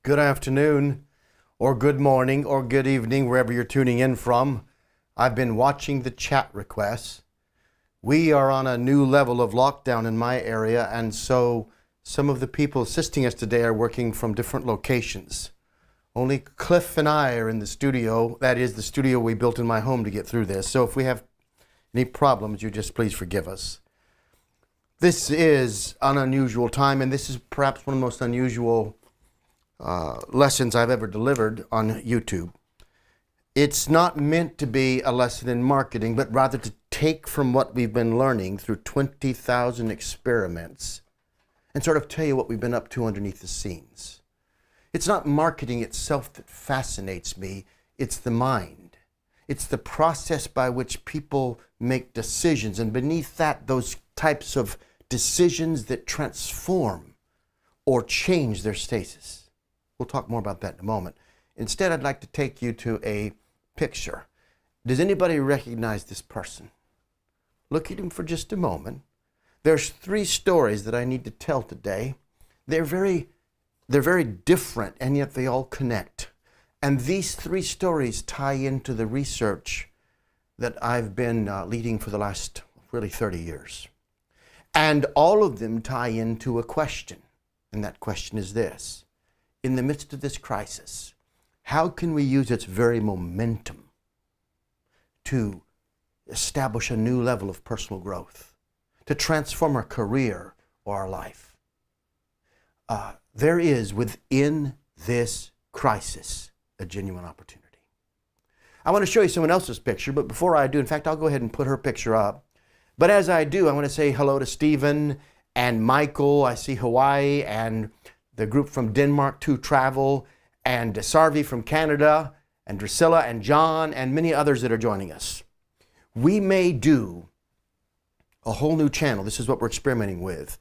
Good afternoon, or good morning, or good evening, wherever you're tuning in from. I've been watching the chat requests. We are on a new level of lockdown in my area, and so some of the people assisting us today are working from different locations. Only Cliff and I are in the studio. That is the studio we built in my home to get through this. So if we have any problems, you just please forgive us. This is an unusual time, and this is perhaps one of the most unusual lessons I've ever delivered on YouTube. It's not meant to be a lesson in marketing, but rather to take from what we've been learning through 20,000 experiments and sort of tell you what we've been up to underneath the scenes. It's not marketing itself that fascinates me, it's the mind. It's the process by which people make decisions, and beneath that, those types of decisions that transform or change their status. We'll talk more about that in a moment. Instead, I'd like to take you to a picture. Does anybody recognize this person? Look at him for just a moment. There's three stories that I need to tell today. They're very different, and yet they all connect. And these three stories tie into the research that I've been leading for the last really 30 years. And all of them tie into a question. And that question is this. In the midst of this crisis, how can we use its very momentum to establish a new level of personal growth, to transform our career or our life? There is within this crisis a genuine opportunity. I want to show you someone else's picture, but before I do, in fact, I'll go ahead and put her picture up. But as I do, I want to say hello to Stephen and Michael. I see Hawaii and the group from Denmark to Travel, and Sarvi from Canada, and Drusilla and John, and many others that are joining us. We may do a whole new channel. This is what we're experimenting with.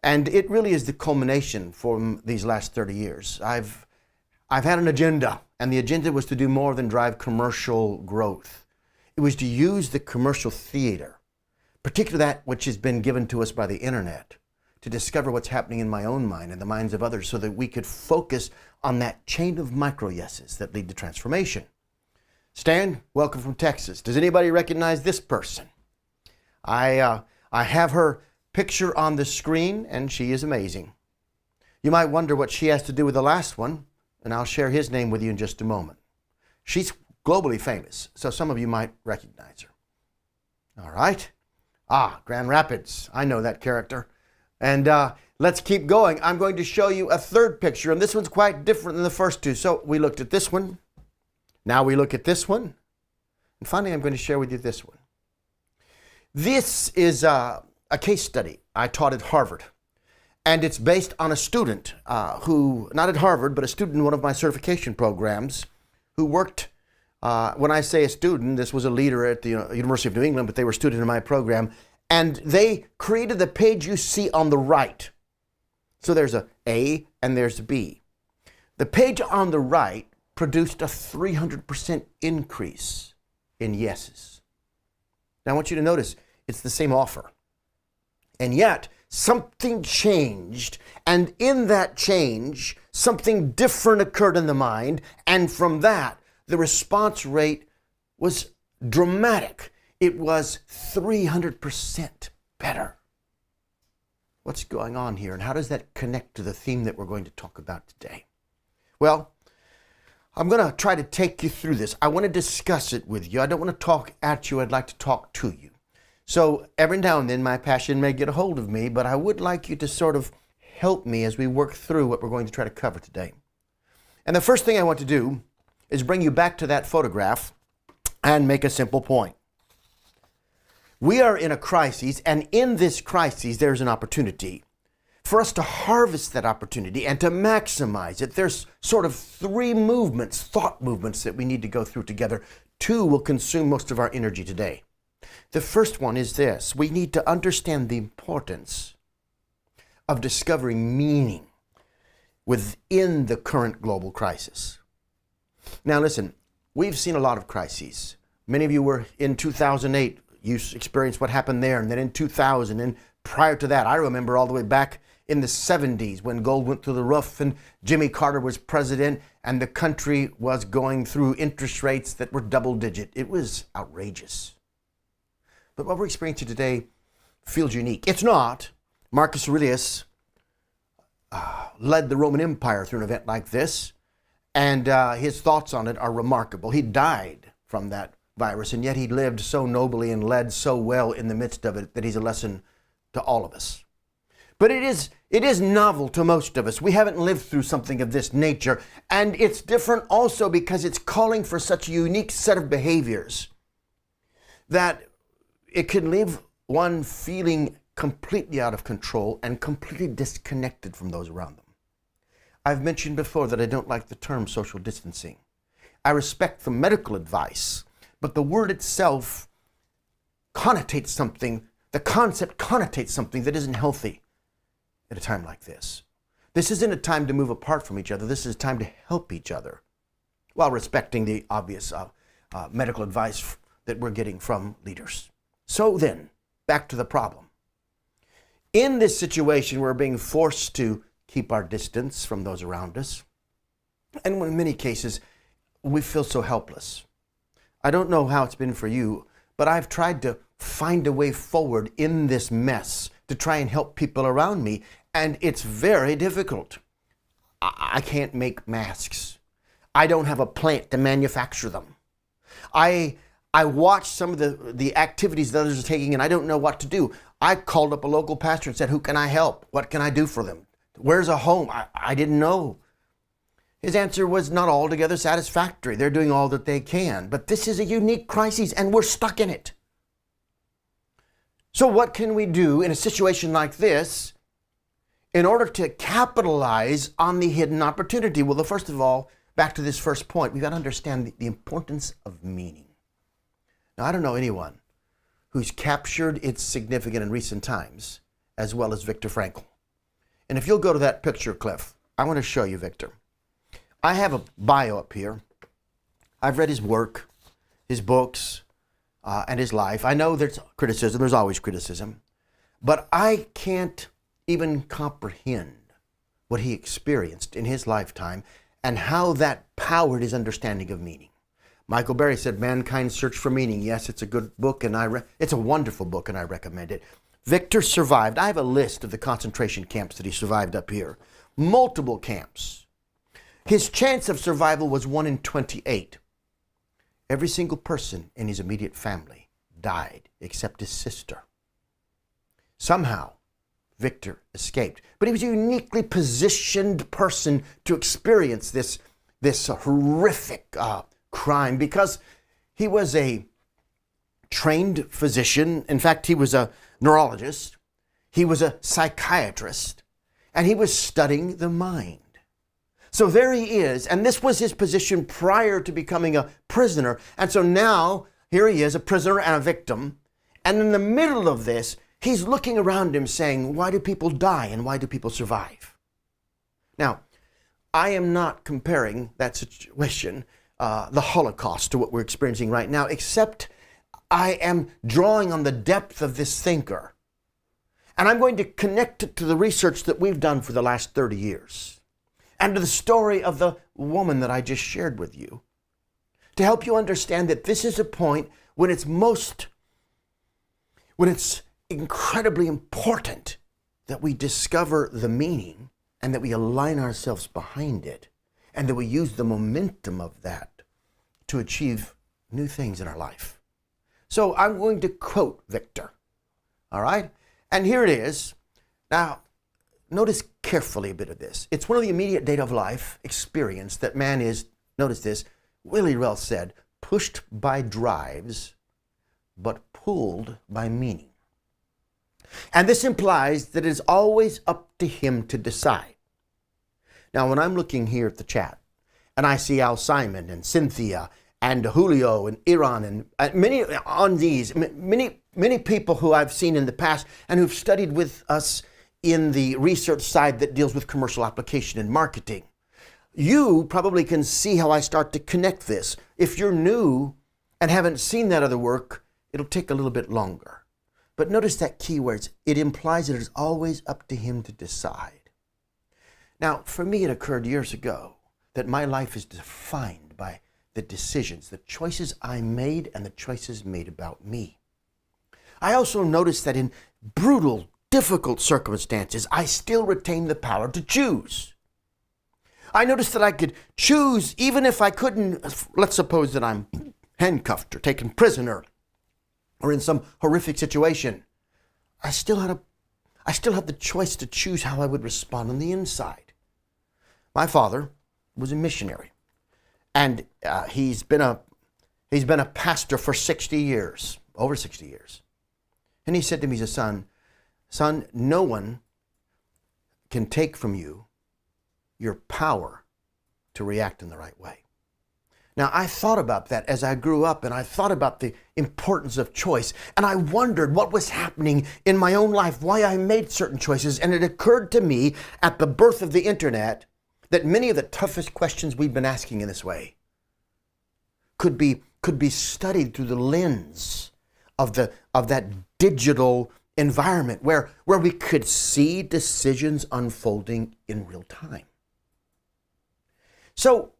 And it really is the culmination from these last 30 years. I've had an agenda, and the agenda was to do more than drive commercial growth. It was to use the commercial theater, particularly that which has been given to us by the internet, to discover what's happening in my own mind and the minds of others so that we could focus on that chain of micro-yeses that lead to transformation. Stan, welcome from Texas. Does anybody recognize this person? I have her picture on the screen, and she is amazing. You might wonder what she has to do with the last one, and I'll share his name with you in just a moment. She's globally famous, so some of you might recognize her. All right. Grand Rapids. I know that character. And let's keep going. I'm going to show you a third picture, and this one's quite different than the first two. So we looked at this one. Now we look at this one. And finally, I'm going to share with you this one. This is a case study I taught at Harvard. And it's based on a student who, not at Harvard, but a student in one of my certification programs who worked, when I say a student, this was a leader at the University of New England, but they were a student in my program. And they created the page you see on the right. So there's a A and there's a B. The page on the right produced a 300% increase in yeses. Now I want you to notice it's the same offer. And yet something changed, and in that change, something different occurred in the mind, and from that, the response rate was dramatic. It was 300% better. What's going on here, and how does that connect to the theme that we're going to talk about today? Well, I'm going to try to take you through this. I want to discuss it with you. I don't want to talk at you. I'd like to talk to you. So every now and then my passion may get a hold of me, but I would like you to sort of help me as we work through what we're going to try to cover today. And the first thing I want to do is bring you back to that photograph and make a simple point. We are in a crisis, and in this crisis, there's an opportunity for us to harvest that opportunity and to maximize it. There's sort of three movements, thought movements that we need to go through together. Two will consume most of our energy today. The first one is this. We need to understand the importance of discovering meaning within the current global crisis. Now listen, we've seen a lot of crises. Many of you were in 2008. You experienced what happened there, and then in 2000, and prior to that, I remember all the way back in the 70s when gold went through the roof and Jimmy Carter was president and the country was going through interest rates that were double digit. It was outrageous. But what we're experiencing today feels unique. It's not. Marcus Aurelius led the Roman Empire through an event like this, and his thoughts on it are remarkable. He died from that virus, and yet he lived so nobly and led so well in the midst of it that he's a lesson to all of us. But it is novel to most of us. We haven't lived through something of this nature, and it's different also because it's calling for such a unique set of behaviors that it can leave one feeling completely out of control and completely disconnected from those around them. I've mentioned before that I don't like the term social distancing. I respect the medical advice, but the word itself connotates something, the concept connotates something that isn't healthy at a time like this. This isn't a time to move apart from each other. This is a time to help each other while respecting the obvious medical advice that we're getting from leaders. So then, back to the problem. In this situation, we're being forced to keep our distance from those around us. And in many cases, we feel so helpless. I don't know how it's been for you, but I've tried to find a way forward in this mess to try and help people around me, and it's very difficult. I can't make masks. I don't have a plant to manufacture them. I watch some of the activities that others are taking, and I don't know what to do. I called up a local pastor and said, who can I help? What can I do for them? Where's a home? I didn't know. His answer was not altogether satisfactory. They're doing all that they can. But this is a unique crisis, and we're stuck in it. So what can we do in a situation like this in order to capitalize on the hidden opportunity? Well, first of all, back to this first point, we've got to understand the importance of meaning. Now, I don't know anyone who's captured its significance in recent times as well as Viktor Frankl. And if you'll go to that picture, Cliff, I want to show you Viktor. I have a bio up here. I've read his work, his books, and his life. I know there's criticism. There's always criticism. But I can't even comprehend what he experienced in his lifetime and how that powered his understanding of meaning. Michael Berry said, Mankind's Search for Meaning. Yes, it's a good book, and it's a wonderful book, and I recommend it. Viktor survived. I have a list of the concentration camps that he survived up here. Multiple camps. His chance of survival was 1 in 28. Every single person in his immediate family died except his sister. Somehow, Viktor escaped. But he was a uniquely positioned person to experience this horrific crime because he was a trained physician. In fact, he was a neurologist. He was a psychiatrist. And he was studying the mind. So there he is, and this was his position prior to becoming a prisoner. And so now, here he is, a prisoner and a victim. And in the middle of this, he's looking around him saying, why do people die and why do people survive? Now, I am not comparing that situation, the Holocaust, to what we're experiencing right now, except I am drawing on the depth of this thinker. And I'm going to connect it to the research that we've done for the last 30 years. And to the story of the woman that I just shared with you, to help you understand that this is a point when it's incredibly important that we discover the meaning and that we align ourselves behind it and that we use the momentum of that to achieve new things in our life. So I'm going to quote Viktor, all right? And here it is. Now, notice carefully a bit of this. It's one of the immediate data of life experience that man is, notice this, Willie Rell said, pushed by drives, but pulled by meaning. And this implies that it is always up to him to decide. Now, when I'm looking here at the chat, and I see Al Simon and Cynthia and Julio and Iran and many people who I've seen in the past and who've studied with us in the research side that deals with commercial application and marketing. You probably can see how I start to connect this. If you're new and haven't seen that other work, it'll take a little bit longer. But notice that key words. It implies that it's always up to him to decide. Now, for me, it occurred years ago that my life is defined by the decisions, the choices I made and the choices made about me. I also noticed that in brutal, difficult circumstances, I still retain the power to choose. I noticed that I could choose even if I couldn't. Let's suppose that I'm handcuffed or taken prisoner or in some horrific situation. I still had the choice to choose how I would respond on the inside. My father was a missionary, and he's been a pastor for 60 years, over 60 years. And he said to me, he said, son, no one can take from you your power to react in the right way. Now, I thought about that as I grew up, and I thought about the importance of choice, and I wondered what was happening in my own life, why I made certain choices, and it occurred to me at the birth of the internet that many of the toughest questions we've been asking in this way could be studied through the lens of that digital environment where we could see decisions unfolding in real time. So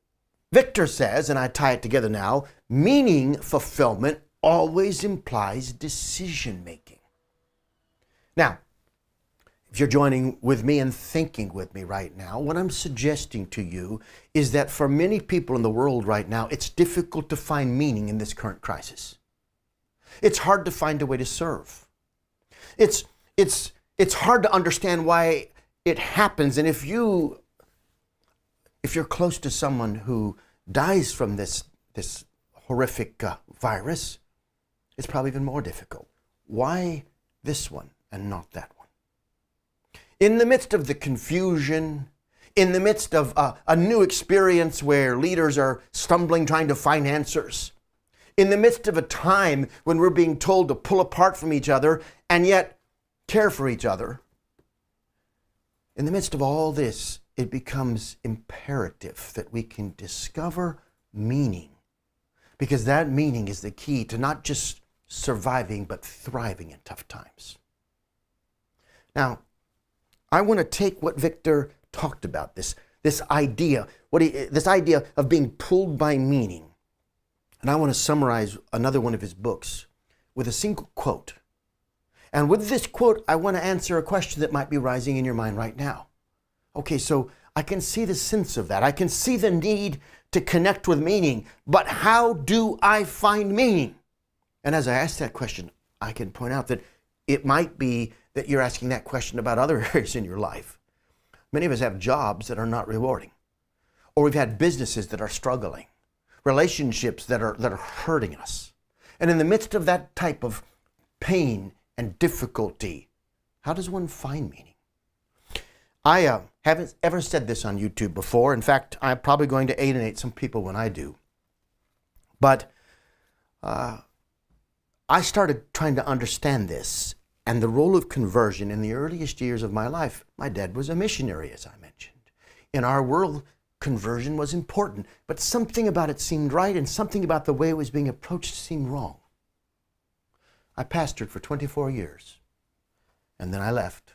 Victor says, and I tie it together now, meaning fulfillment always implies decision making. Now, if you're joining with me and thinking with me right now, what I'm suggesting to you is that for many people in the world right now, it's difficult to find meaning in this current crisis. It's hard to find a way to serve. It's hard to understand why it happens, and if you're close to someone who dies from this horrific virus, it's probably even more difficult. Why this one and not that one? In the midst of the confusion, in the midst of a new experience where leaders are stumbling trying to find answers, in the midst of a time when we're being told to pull apart from each other and yet care for each other, in the midst of all this, it becomes imperative that we can discover meaning, because that meaning is the key to not just surviving, but thriving in tough times. Now, I want to take what Victor talked about, this idea of being pulled by meaning, and I want to summarize another one of his books with a single quote. And with this quote, I want to answer a question that might be rising in your mind right now. Okay, so I can see the sense of that. I can see the need to connect with meaning, but how do I find meaning? And as I ask that question, I can point out that it might be that you're asking that question about other areas in your life. Many of us have jobs that are not rewarding, or we've had businesses that are struggling, relationships that are hurting us. And in the midst of that type of pain and difficulty, how does one find meaning? I haven't ever said this on YouTube before. In fact, I'm probably going to alienate some people when I do. But I started trying to understand this and the role of conversion in the earliest years of my life. My dad was a missionary, as I mentioned. In our world, conversion was important, but something about it seemed right and something about the way it was being approached seemed wrong. I pastored for 24 years, and then I left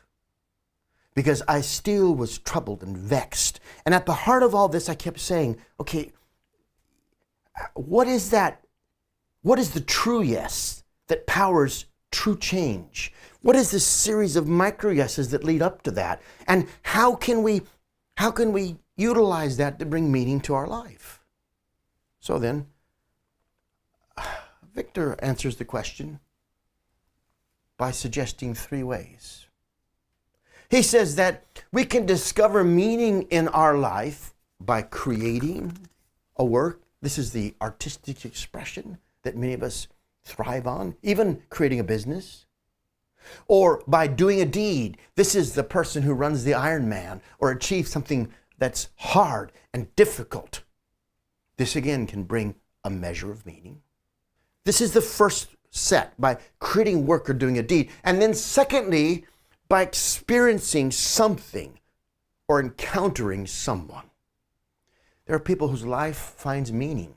because I still was troubled and vexed. And at the heart of all this, I kept saying, okay, what is that? What is the true yes that powers true change? What is this series of micro yeses that lead up to that? And how can we utilize that to bring meaning to our life? So then, Victor answers the question by suggesting 3 ways. He says that we can discover meaning in our life by creating a work. This is the artistic expression that many of us thrive on, even creating a business. Or by doing a deed. This is the person who runs the Ironman or achieves something that's hard and difficult. This again can bring a measure of meaning. This is the first set, by creating work or doing a deed. And then secondly, by experiencing something or encountering someone. There are people whose life finds meaning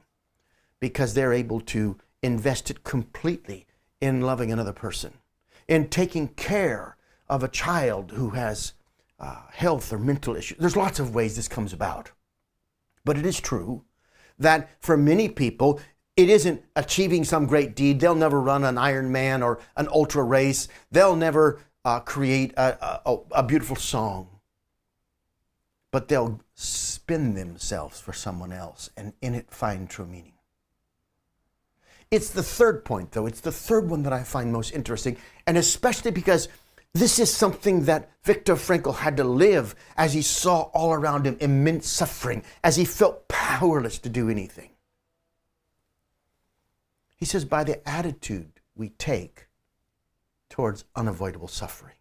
because they're able to invest it completely in loving another person, in taking care of a child who has health or mental issues. There's lots of ways this comes about. But it is true that for many people, it isn't achieving some great deed. They'll never run an Ironman or an ultra race. They'll never create a beautiful song. But they'll spin themselves for someone else and in it find true meaning. It's the third point, though. It's the third one that I find most interesting, and especially because this is something that Viktor Frankl had to live as he saw all around him immense suffering, as he felt powerless to do anything. He says, by the attitude we take towards unavoidable suffering.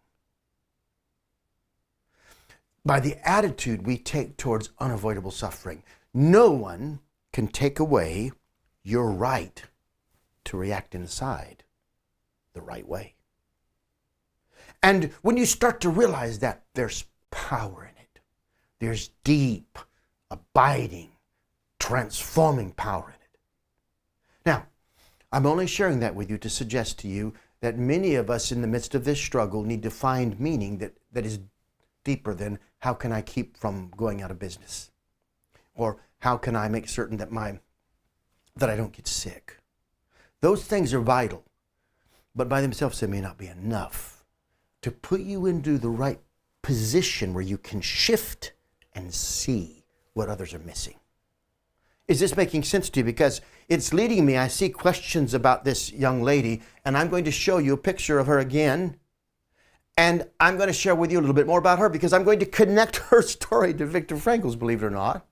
By the attitude we take towards unavoidable suffering, no one can take away your right to react inside the right way. And when you start to realize that, there's power in it. There's deep, abiding, transforming power in it. Now, I'm only sharing that with you to suggest to you that many of us in the midst of this struggle need to find meaning that is deeper than how can I keep from going out of business? Or how can I make certain that I don't get sick? Those things are vital, but by themselves they may not be enough to put you into the right position where you can shift and see what others are missing. Is this making sense to you? Because it's leading me, I see questions about this young lady, and I'm going to show you a picture of her again. And I'm going to share with you a little bit more about her because I'm going to connect her story to Viktor Frankl's, believe it or not.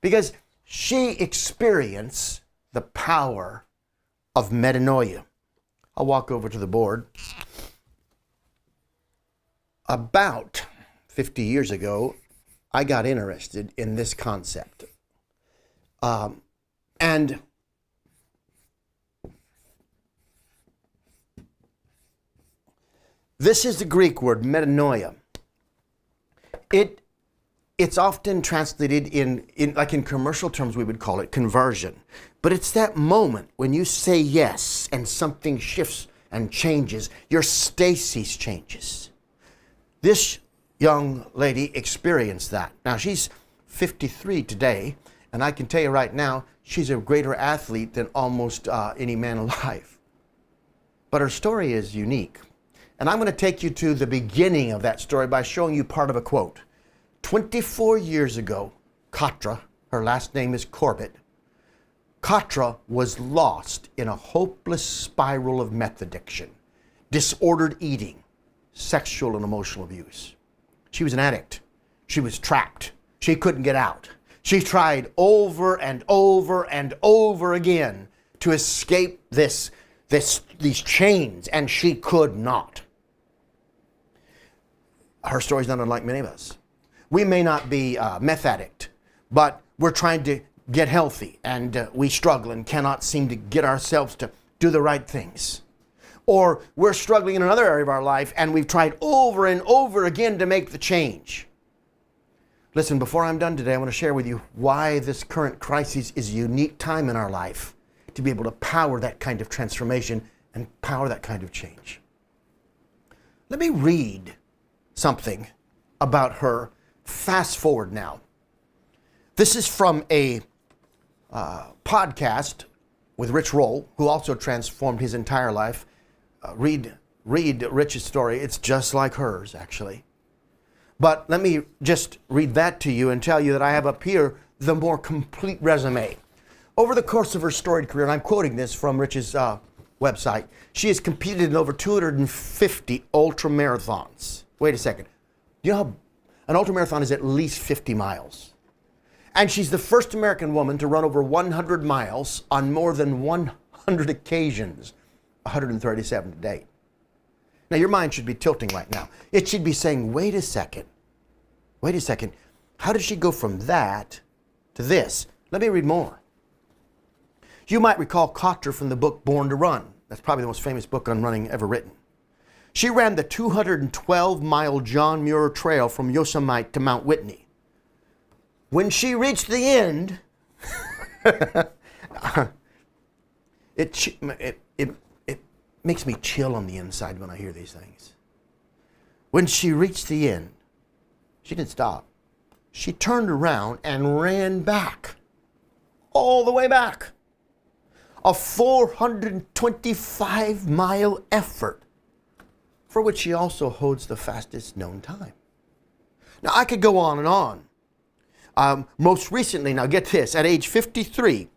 Because she experienced the power of metanoia. I'll walk over to the board. About 50 years ago, I got interested in this concept. And this is the Greek word, metanoia. It's often translated in commercial terms, we would call it conversion. But it's that moment when you say yes and something shifts and changes. Your stasis changes. This young lady experienced that. Now, she's 53 today, and I can tell you right now, she's a greater athlete than almost any man alive. But her story is unique. And I'm going to take you to the beginning of that story by showing you part of a quote. 24 years ago, Catra, her last name is Corbett, Catra was lost in a hopeless spiral of meth addiction, disordered eating, sexual and emotional abuse. She was an addict. She was trapped. She couldn't get out. She tried over and over and over again to escape these chains, and she could not. Her story's not unlike many of us. We may not be a meth addict, but we're trying to get healthy, and we struggle and cannot seem to get ourselves to do the right things. Or we're struggling in another area of our life, and we've tried over and over again to make the change. Listen, before I'm done today, I want to share with you why this current crisis is a unique time in our life to be able to power that kind of transformation and power that kind of change. Let me read something about her. Fast forward now. This is from a podcast with Rich Roll, who also transformed his entire life. Read Rich's story. It's just like hers, actually. But let me just read that to you and tell you that I have up here the more complete resume. Over the course of her storied career, and I'm quoting this from Rich's website, she has competed in over 250 ultra marathons. Wait a second. You know how an ultra marathon is at least 50 miles? And she's the first American woman to run over 100 miles on more than 100 occasions, 137 to date. Now, your mind should be tilting right now. It should be saying, wait a second. How did she go from that to this? Let me read more. You might recall Catra from the book Born to Run. That's probably the most famous book on running ever written. She ran the 212-mile John Muir Trail from Yosemite to Mount Whitney. When she reached the end, it makes me chill on the inside when I hear these things. When she reached the end, she didn't stop. She turned around and ran back, all the way back. A 425-mile effort, for which she also holds the fastest known time. Now, I could go on and on. Most recently, now get this, at age 53,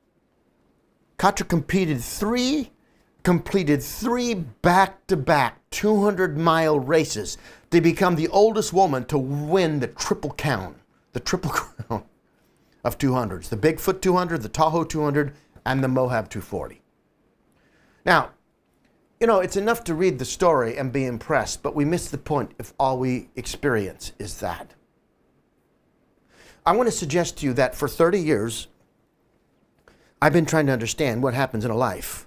Catra completed three back-to-back 200-mile races to become the oldest woman to win the triple crown of 200s. The Bigfoot 200, the Tahoe 200, and the Moab 240. Now, you know, it's enough to read the story and be impressed, but we miss the point if all we experience is that. I want to suggest to you that for 30 years, I've been trying to understand what happens in a life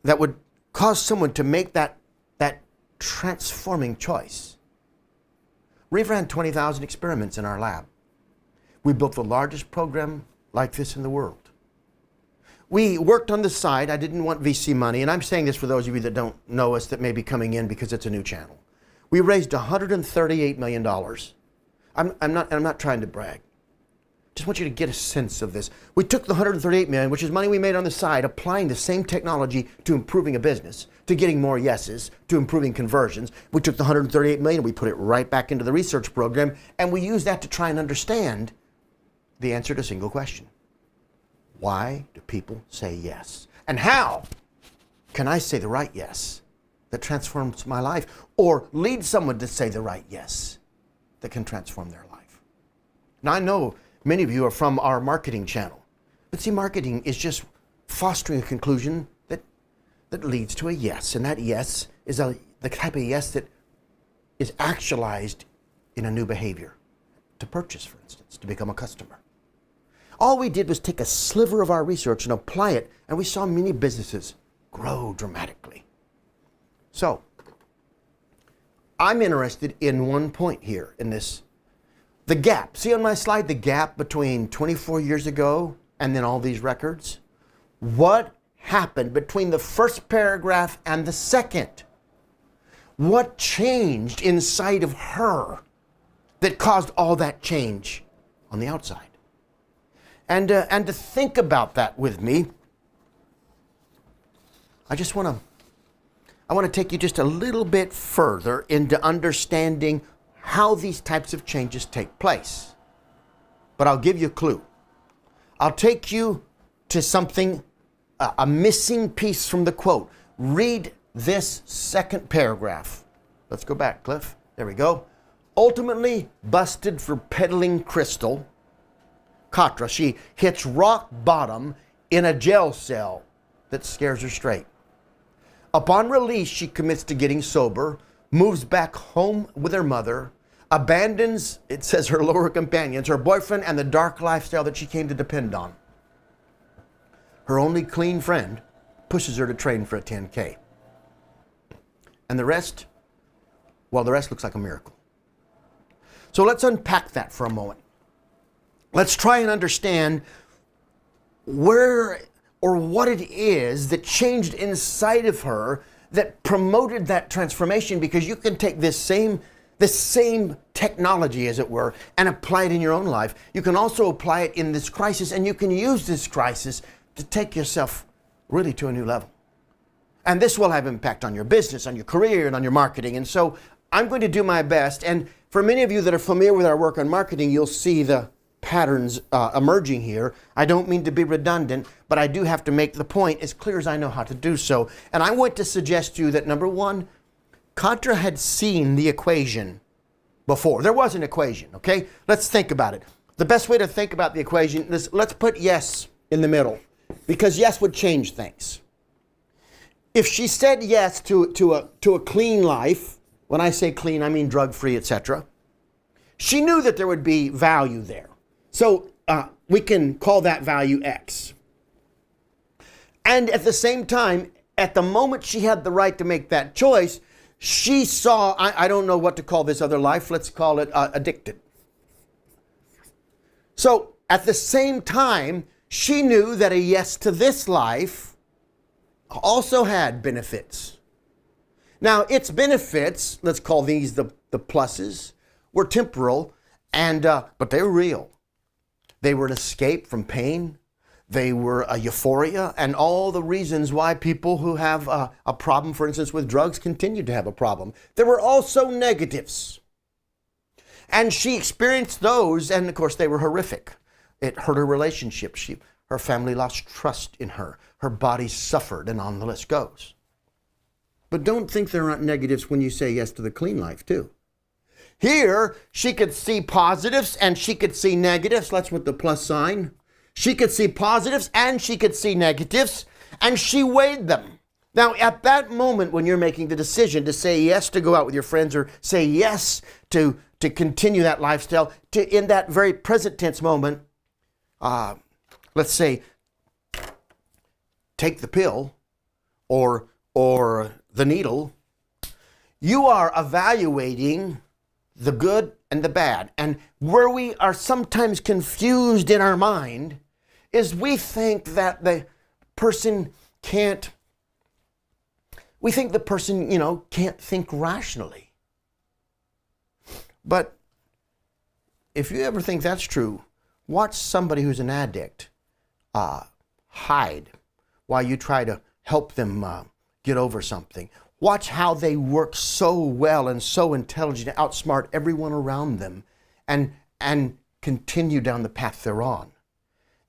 that would cause someone to make that transforming choice. We've ran 20,000 experiments in our lab. We built the largest program like this in the world. We worked on the side. I didn't want VC money, and I'm saying this for those of you that don't know us that may be coming in because it's a new channel. We raised $138 million. I'm not trying to brag. Just want you to get a sense of this. We took the $138 million, which is money we made on the side, applying the same technology to improving a business, to getting more yeses, to improving conversions. We took the $138 million, we put it right back into the research program, and we used that to try and understand the answer to a single question. Why do people say yes? And how can I say the right yes that transforms my life, or lead someone to say the right yes that can transform their life? Now, I know many of you are from our marketing channel. But see, marketing is just fostering a conclusion that leads to a yes. And that yes is the type of yes that is actualized in a new behavior. To purchase, for instance, to become a customer. All we did was take a sliver of our research and apply it, and we saw many businesses grow dramatically. So, I'm interested in one point here in this. The gap. See on my slide the gap between 24 years ago and then all these records? What happened between the first paragraph and the second? What changed inside of her that caused all that change on the outside? And to think about that with me, I want to take you just a little bit further into understanding how these types of changes take place. But I'll give you a clue. I'll take you to something, a missing piece from the quote. Read this second paragraph. Let's go back, Cliff. There we go. Ultimately busted for peddling crystal, Catra, she hits rock bottom in a jail cell that scares her straight. Upon release, she commits to getting sober, moves back home with her mother, abandons, it says, her lower companions, her boyfriend, and the dark lifestyle that she came to depend on. Her only clean friend pushes her to train for a 10K. And the rest, well, the rest looks like a miracle. So let's unpack that for a moment. Let's try and understand where or what it is that changed inside of her that promoted that transformation, because you can take this same technology, as it were, and apply it in your own life. You can also apply it in this crisis, and you can use this crisis to take yourself really to a new level. And this will have impact on your business, on your career, and on your marketing. And so I'm going to do my best. And for many of you that are familiar with our work on marketing, you'll see the patterns emerging here. I don't mean to be redundant, but I do have to make the point as clear as I know how to do so. And I want to suggest to you that, number one, Catra had seen the equation before. There was an equation, okay? Let's think about it. The best way to think about the equation is, let's put yes in the middle, because yes would change things. If she said yes to a clean life, when I say clean, I mean drug-free, etc., she knew that there would be value there. So we can call that value X. And at the same time, at the moment she had the right to make that choice, she saw, I don't know what to call this other life, let's call it addicted. So at the same time, she knew that a yes to this life also had benefits. Now, its benefits, let's call these the pluses, were temporal, but they were real. They were an escape from pain. They were a euphoria, and all the reasons why people who have a problem, for instance, with drugs, continue to have a problem. There were also negatives. And she experienced those, and of course they were horrific. It hurt her relationship. Her family lost trust in her. Her body suffered, and on the list goes. But don't think there aren't negatives when you say yes to the clean life, too. Here, she could see positives and she could see negatives. That's with the plus sign. She could see positives and she could see negatives, and she weighed them. Now, at that moment when you're making the decision to say yes to go out with your friends or say yes to continue that lifestyle, in that very present tense moment, let's say, take the pill or the needle, you are evaluating the good and the bad. And where we are sometimes confused in our mind is we think that the person can't think rationally. But if you ever think that's true, watch somebody who's an addict hide while you try to help them get over something. Watch how they work so well and so intelligent to outsmart everyone around them and continue down the path they're on.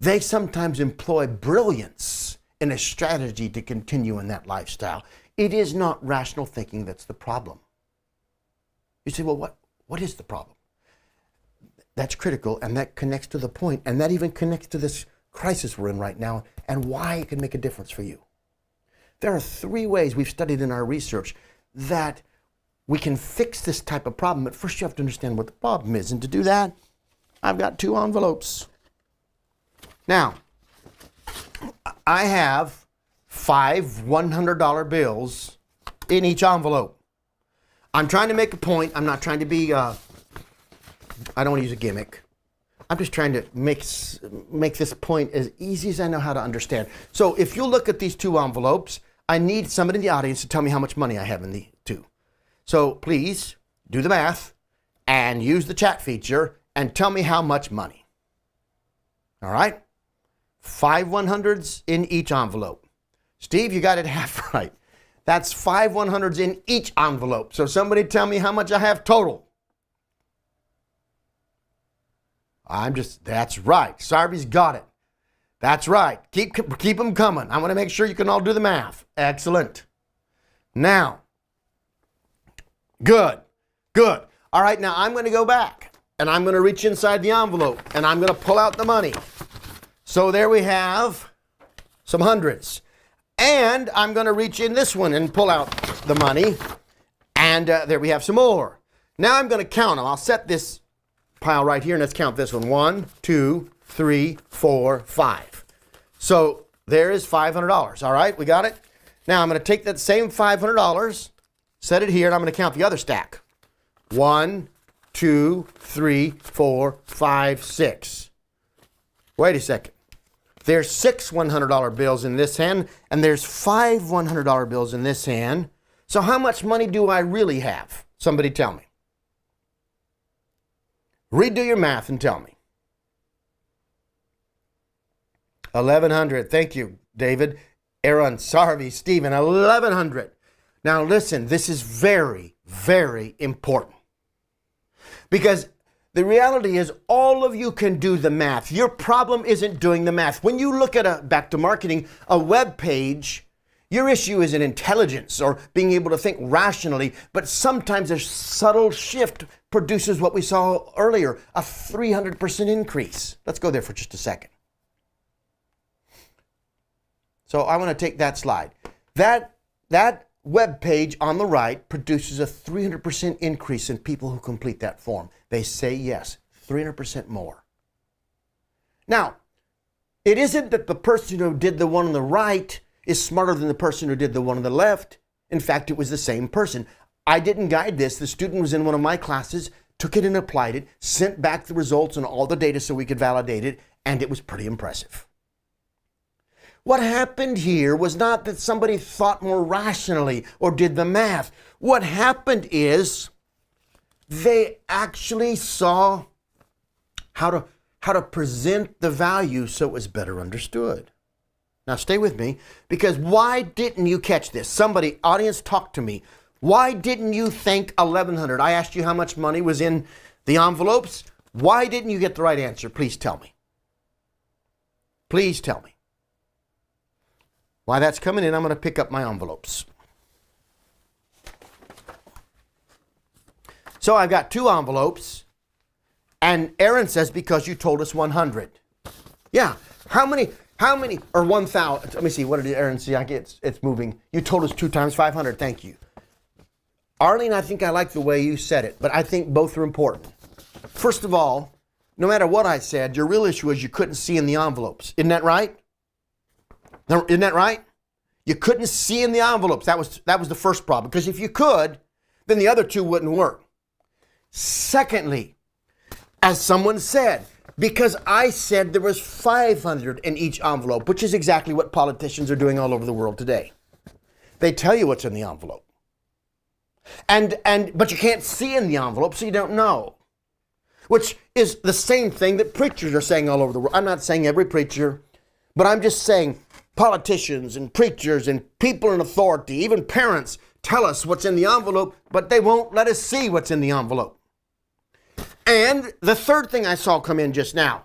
They sometimes employ brilliance in a strategy to continue in that lifestyle. It is not rational thinking that's the problem. You say, well, what is the problem? That's critical, and that connects to the point, and that even connects to this crisis we're in right now and why it can make a difference for you. There are 3 ways we've studied in our research that we can fix this type of problem, but first you have to understand what the problem is. And to do that, I've got 2 envelopes. Now, I have 5 $100 bills in each envelope. I'm trying to make a point. I'm not trying to be, I don't want to use a gimmick. I'm just trying to make this point as easy as I know how to understand. So if you look at these 2 envelopes, I need somebody in the audience to tell me how much money I have in the 2. So please do the math and use the chat feature and tell me how much money. All right? 5 100s in each envelope. Steve, you got it half right. That's 5 100s in each envelope. So somebody tell me how much I have total. That's right. Sarvy's got it. That's right. Keep them coming. I want to make sure you can all do the math. Excellent. Now, good. All right, now I'm going to go back and I'm going to reach inside the envelope and I'm going to pull out the money. So there we have some hundreds. And I'm going to reach in this one and pull out the money. And there we have some more. Now I'm going to count them. I'll set this pile right here and let's count this one. 1, 2, 3, 4, 5. So there is $500. All right, we got it? Now I'm going to take that same $500, set it here, and I'm going to count the other stack. 1, 2, 3, 4, 5, 6. Wait a second. There's 6 $100 bills in this hand, and there's 5 $100 bills in this hand. So how much money do I really have? Somebody tell me. Redo your math and tell me. 1,100. Thank you, David, Aaron, Sarvi, Stephen. 1,100. Now listen, this is very, very important. Because the reality is all of you can do the math. Your problem isn't doing the math. When you look at back to marketing, a web page, your issue isn't intelligence or being able to think rationally, but sometimes a subtle shift produces what we saw earlier, a 300% increase. Let's go there for just a second. So I want to take that slide. That web page on the right produces a 300% increase in people who complete that form. They say yes, 300% more. Now, it isn't that the person who did the one on the right is smarter than the person who did the one on the left. In fact, it was the same person. I didn't guide this. The student was in one of my classes, took it and applied it, sent back the results and all the data so we could validate it, and it was pretty impressive. What happened here was not that somebody thought more rationally or did the math. What happened is they actually saw how to present the value so it was better understood. Now stay with me, because why didn't you catch this? Somebody, audience, talk to me. Why didn't you think 1,100? I asked you how much money was in the envelopes. Why didn't you get the right answer? Please tell me. Please tell me. While that's coming in, I'm going to pick up my envelopes. So I've got 2 envelopes, and Aaron says, because you told us 100. Yeah, how many, or 1,000, let me see, what did Aaron see? It's moving. You told us 2 times 500, thank you. Arlene, I think I like the way you said it, but I think both are important. First of all, no matter what I said, your real issue is you couldn't see in the envelopes. Isn't that right? Isn't that right? You couldn't see in the envelopes. That was the first problem. Because if you could, then the other 2 wouldn't work. Secondly, as someone said, because I said there was 500 in each envelope, which is exactly what politicians are doing all over the world today. They tell you what's in the envelope. But you can't see in the envelope, so you don't know. Which is the same thing that preachers are saying all over the world. I'm not saying every preacher, but I'm just saying politicians and preachers and people in authority, even parents, tell us what's in the envelope, but they won't let us see what's in the envelope. And the third thing I saw come in just now,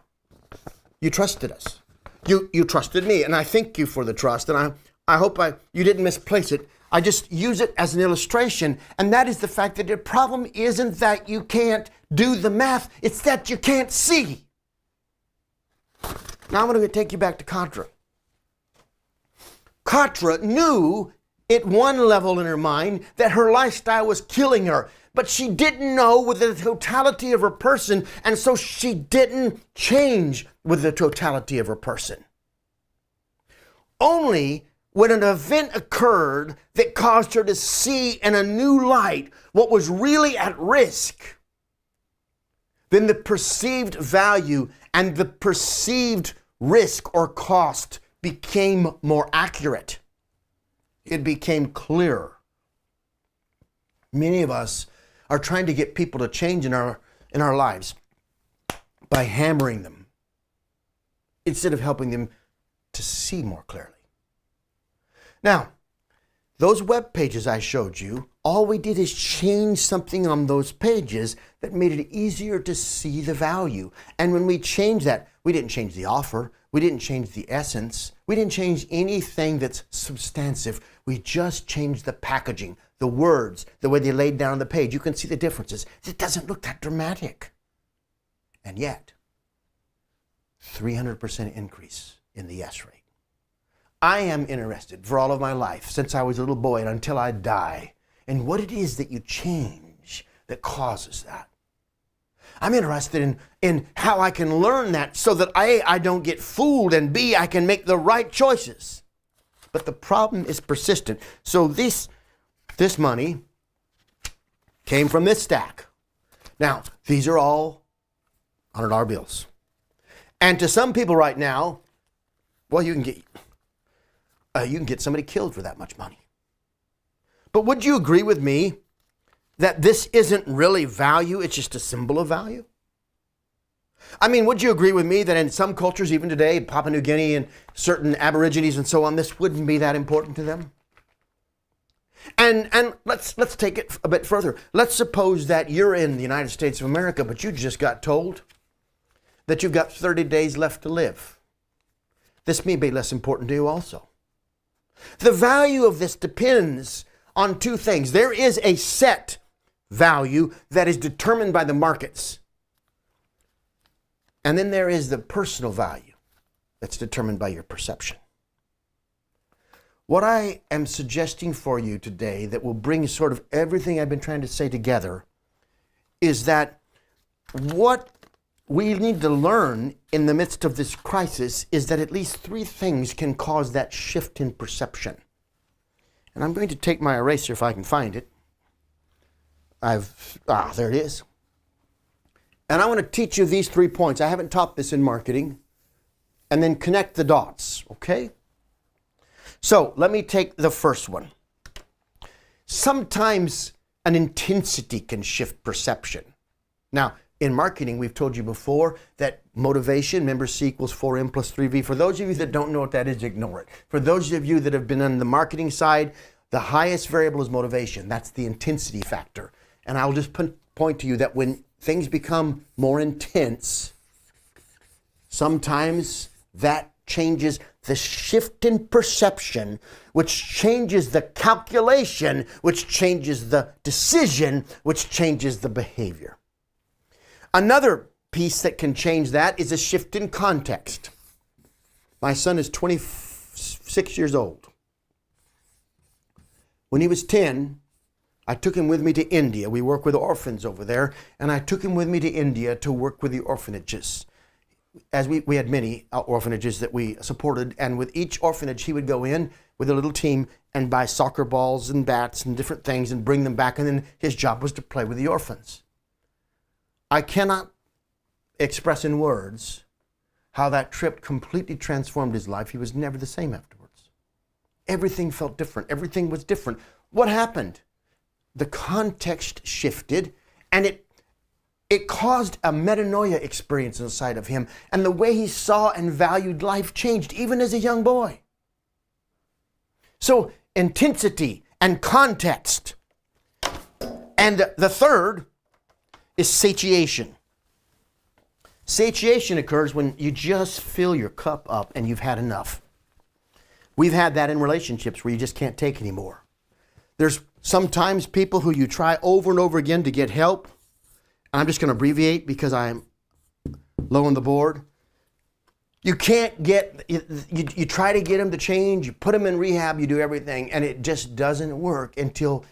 you trusted us. You trusted me, and I thank you for the trust, and I hope you didn't misplace it. I just use it as an illustration, and that is the fact that the problem isn't that you can't do the math, it's that you can't see. Now I'm going to take you back to Catra. Catra knew at one level in her mind that her lifestyle was killing her, but she didn't know with the totality of her person, and so she didn't change with the totality of her person. Only when an event occurred that caused her to see in a new light what was really at risk, then the perceived value and the perceived risk or cost became more accurate. It became clearer. Many of us are trying to get people to change in our lives by hammering them instead of helping them to see more clearly. Now, those web pages I showed you, all we did is change something on those pages that made it easier to see the value. And when we changed that, we didn't change the offer, we didn't change the essence, we didn't change anything that's substantive. We just changed the packaging, the words, the way they laid down on the page. You can see the differences. It doesn't look that dramatic. And yet, 300% increase in the yes rate. I am interested for all of my life, since I was a little boy and until I die, in what it is that you change that causes that. I'm interested in how I can learn that so that A, I don't get fooled, and B, I can make the right choices. But the problem is persistent. So this money came from this stack. Now, these are all $100 bills. And to some people right now, well, you can get somebody killed for that much money. But would you agree with me that this isn't really value, it's just a symbol of value? I mean, would you agree with me that in some cultures, even today, Papua New Guinea and certain Aborigines and so on, this wouldn't be that important to them? And let's take it a bit further. Let's suppose that you're in the United States of America, but you just got told that you've got 30 days left to live. This may be less important to you also. The value of this depends on 2 things. There is a set value that is determined by the markets. And then there is the personal value that's determined by your perception. What I am suggesting for you today that will bring sort of everything I've been trying to say together is that what we need to learn in the midst of this crisis is that at least 3 things can cause that shift in perception. And I'm going to take my eraser if I can find it. There it is. And I want to teach you these 3 points. I haven't taught this in marketing. And then connect the dots, okay? So let me take the first one. Sometimes an intensity can shift perception. Now, in marketing, we've told you before that motivation, remember C equals 4M plus 3V. For those of you that don't know what that is, ignore it. For those of you that have been on the marketing side, the highest variable is motivation. That's the intensity factor. And I'll just point to you that when things become more intense, sometimes that changes the shift in perception, which changes the calculation, which changes the decision, which changes the behavior. Another piece that can change that is a shift in context. My son is 26 years old. When he was 10, I took him with me to India. We work with orphans over there, and I took him with me to India to work with the orphanages. As we had many orphanages that we supported, and with each orphanage he would go in with a little team and buy soccer balls and bats and different things and bring them back, and then his job was to play with the orphans. I cannot express in words how that trip completely transformed his life. He was never the same afterwards. Everything felt different. Everything was different. What happened? The context shifted, and it caused a metanoia experience inside of him, and the way he saw and valued life changed, even as a young boy. So intensity and context. And the third is satiation. Satiation occurs when you just fill your cup up and you've had enough. We've had that in relationships where you just can't take anymore. There's sometimes people who you try over and over again to get help. I'm just going to abbreviate because I'm low on the board. You can't get, you try to get them to change, you put them in rehab, you do everything, and it just doesn't work until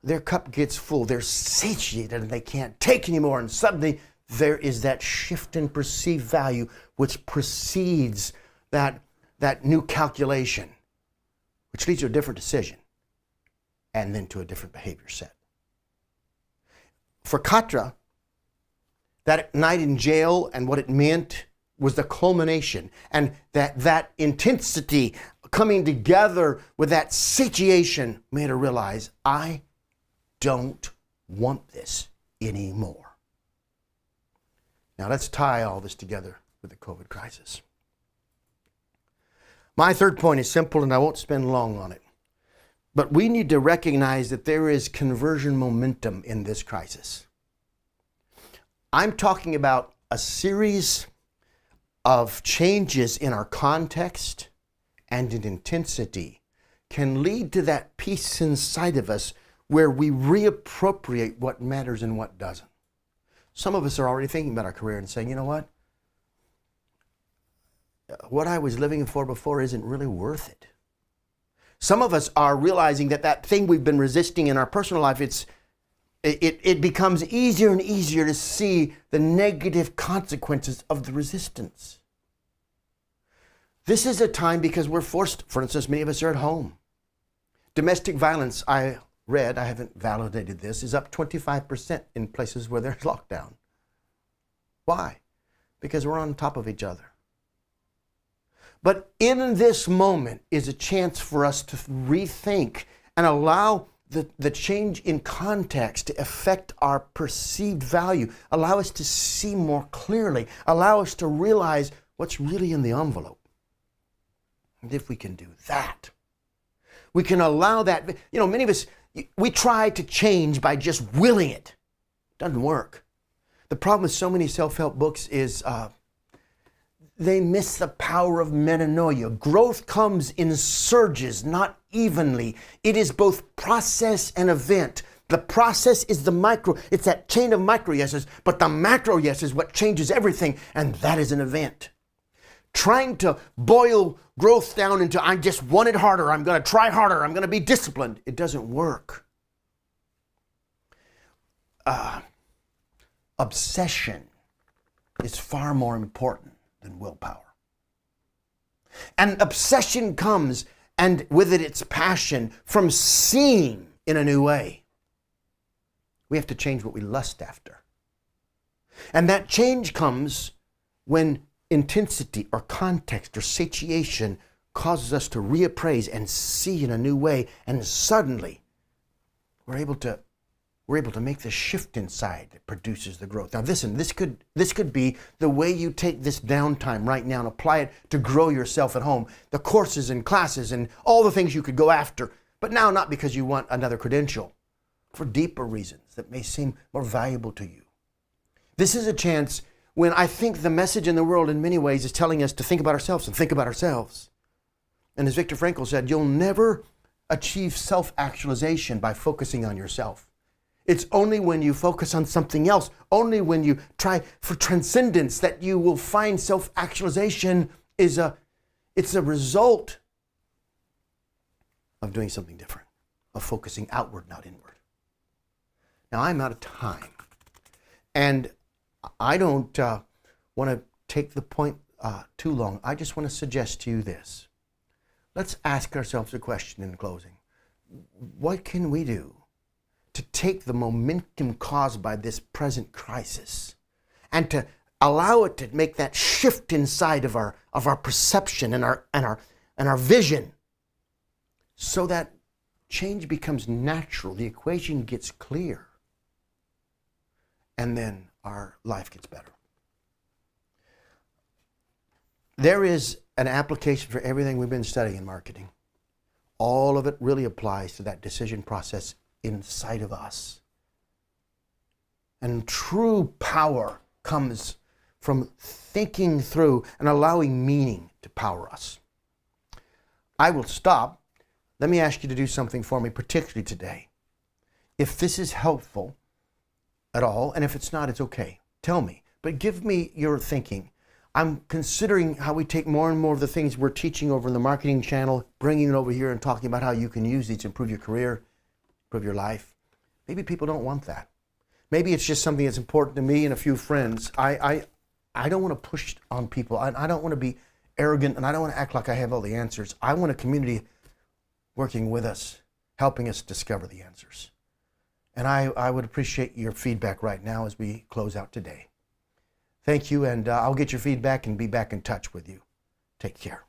their cup gets full. They're satiated and they can't take anymore, and suddenly there is that shift in perceived value which precedes that new calculation, which leads to a different decision and then to a different behavior set. For Catra, that night in jail and what it meant was the culmination, and that intensity coming together with that satiation made her realize, I don't want this anymore. Now let's tie all this together with the COVID crisis. My third point is simple, and I won't spend long on it. But we need to recognize that there is conversion momentum in this crisis. I'm talking about a series of changes in our context and in intensity can lead to that peace inside of us where we reappropriate what matters and what doesn't. Some of us are already thinking about our career and saying, you know what? What I was living for before isn't really worth it. Some of us are realizing that thing we've been resisting in our personal life, it becomes easier and easier to see the negative consequences of the resistance. This is a time because we're forced, for instance, many of us are at home. Domestic violence, I read, I haven't validated this, is up 25% in places where there's lockdown. Why? Because we're on top of each other. But in this moment is a chance for us to rethink and allow the change in context to affect our perceived value, allow us to see more clearly, allow us to realize what's really in the envelope. And if we can do that, we can allow that. You know, many of us, we try to change by just willing it. It doesn't work. The problem with so many self-help books is they miss the power of metanoia. Growth comes in surges, not evenly. It is both process and event. The process is the micro. It's that chain of micro yeses, but the macro yes is what changes everything, and that is an event. Trying to boil growth down into, I just want it harder, I'm going to try harder, I'm going to be disciplined. It doesn't work. Obsession is far more important than willpower. And obsession comes, and with it its passion, from seeing in a new way. We have to change what we lust after. And that change comes when intensity or context or satiation causes us to reappraise and see in a new way, and suddenly we're able to make the shift inside that produces the growth. Now listen, this could be the way you take this downtime right now and apply it to grow yourself at home. The courses and classes and all the things you could go after, but now not because you want another credential, for deeper reasons that may seem more valuable to you. This is a chance when I think the message in the world in many ways is telling us to think about ourselves and think about ourselves. And as Viktor Frankl said, you'll never achieve self-actualization by focusing on yourself. It's only when you focus on something else, only when you try for transcendence, that you will find self-actualization it's a result of doing something different, of focusing outward, not inward. Now, I'm out of time, and I don't want to take the point too long. I just want to suggest to you this. Let's ask ourselves a question in closing. What can we do to take the momentum caused by this present crisis and to allow it to make that shift inside of our perception and our vision, so that change becomes natural, the equation gets clear, and then our life gets better. There is an application for everything we've been studying in marketing. All of it really applies to that decision process inside of us. And true power comes from thinking through and allowing meaning to power us. I will stop. Let me ask you to do something for me, particularly today. If this is helpful at all, and if it's not, it's okay. Tell me, but give me your thinking. I'm considering how we take more and more of the things we're teaching over in the marketing channel, bringing it over here and talking about how you can use these to improve your career, improve your life. Maybe people don't want that. Maybe it's just something that's important to me and a few friends. I don't want to push on people. I don't want to be arrogant, and I don't want to act like I have all the answers. I want a community working with us, helping us discover the answers. And I would appreciate your feedback right now as we close out today. Thank you, and I'll get your feedback and be back in touch with you. Take care.